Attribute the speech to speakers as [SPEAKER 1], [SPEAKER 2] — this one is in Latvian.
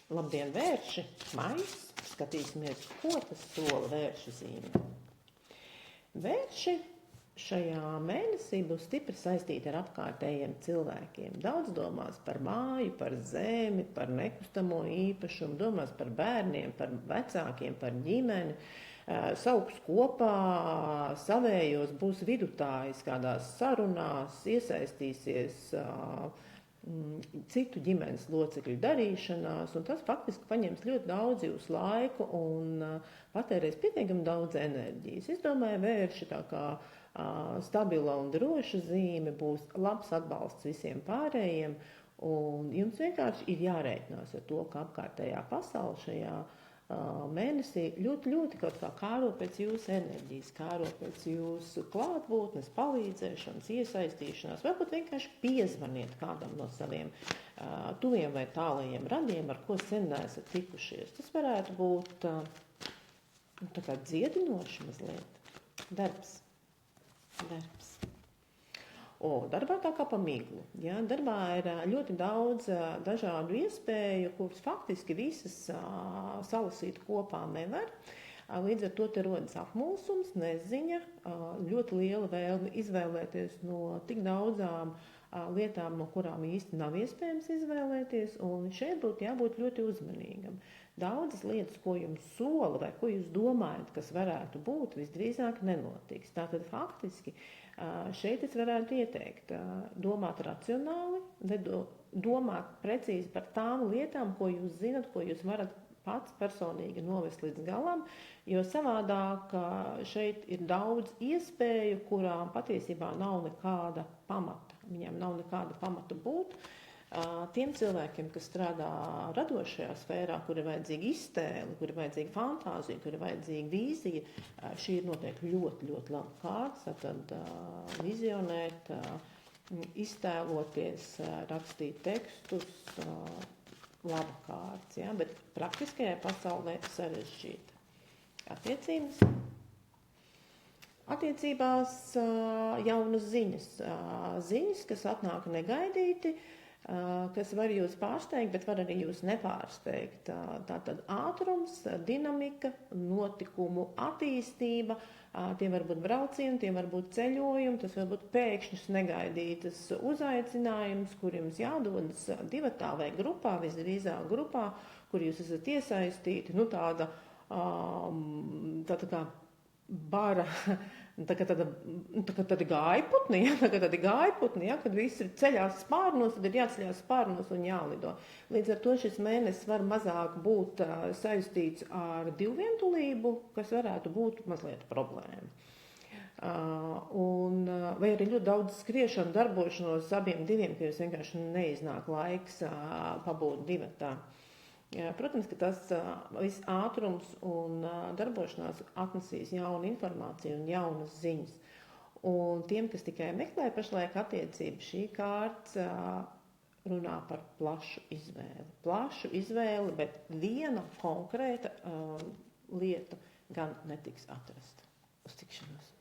[SPEAKER 1] Labdien, vērši! Maijs! Skatīsimies, ko tas sola vēršu zīmē. Vērši šajā mēnesī būs stipri saistīti ar apkārtējiem cilvēkiem. Daudz domās par māju, par zemi, par nekustamo īpašumu, domās par bērniem, par vecākiem, par ģimeni. Sauks kopā savējos, būs vidutājs kādās sarunās, iesaistīsies citu ģimenes locekļu darīšanās, un tas faktiski paņems ļoti daudz jūsu laiku un patērēs pietiekami daudz enerģijas. Es domāju, vērši tā kā stabila un droša zīme būs labs atbalsts visiem pārējiem, un jums vienkārši ir jārēķinās ar to, ka apkārtējā pasaule šajā mēnesī ļoti kaut kā kāro pēc jūsu enerģijas, kāro pēc jūsu klātbūtnes, palīdzēšanas, iesaistīšanās, varbūt vienkārši piezvaniet kādam no saviem tuviem vai tālajiem radiem, ar ko sen neesat tikušies. Tas varētu būt tā kā dziedinoši mazliet. Darbs. Darbā tā kā pa miglu. Ja? Darbā ir ļoti daudz dažādu iespēju, kuras faktiski visas salasīt kopā nevar. Līdz ar to te rodas apmulsums, neziņa, ļoti liela vēlme izvēlēties no tik daudzām lietām, no kurām īsti nav iespējams izvēlēties, un šeit būtu jābūt ļoti uzmanīgam. Daudzas lietas, ko jums sola vai ko jūs domājat, kas varētu būt, visdrīzāk nenotiks. Tātad faktiski šeit es varētu ieteikt domāt racionāli, domāt precīzi par tām lietām, ko jūs zinat, ko jūs varat pats personīgi novest līdz galam, jo savādāk šeit ir daudz iespēju, kurām patiesībā nav nekāda pamata. Viņām nav nekāda pamata būt. Tiem cilvēkiem, kas strādā radošajā sfērā, kur ir vajadzīga iztēle, kur ir vajadzīga fantāzija, kur ir vajadzīga vīzija, šī ir noteikti ļoti laba kārta, tad vizionēt, iztēloties, rakstīt tekstus, laba kārts, ja? Bet praktiskajā pasaulē sarežģīta. Attiecībās jaunas ziņas, kas atnāk negaidīti, kas var jūs pārsteigt, bet var arī jūs nepārsteigt. Tātad ātrums, dinamika, notikumu attīstība, tie var būt braucieni, tie var būt ceļojumi, tas var būt pēkšņas negaidītas uzaicinājums, kur jums jādodas divatā vai grupā, visdrīzāk grupā, kur jūs esat iesaistīti, tāda kā bara, tāda gaiputni, kad visi ir ceļās spārnos, tad ir jāceļās spārnos un jālido. Līdz ar to šis mēnesis var mazāk būt saistīts ar divvientulību, kas varētu būt mazliet problēma. Vai arī ļoti daudz skriešanu, darbošanos abiem diviem, ka jūs vienkārši neiznāk laiks pabūt divatā. Protams, ka tas viss ātrums un darbošanās atnesīs jaunu informāciju un jaunas ziņas. Un tiem, kas tikai meklē pašlaik attiecības, šī kārts runā par plašu izvēli, bet viena konkrēta lieta gan netiks atrasta. Uz tikšanos!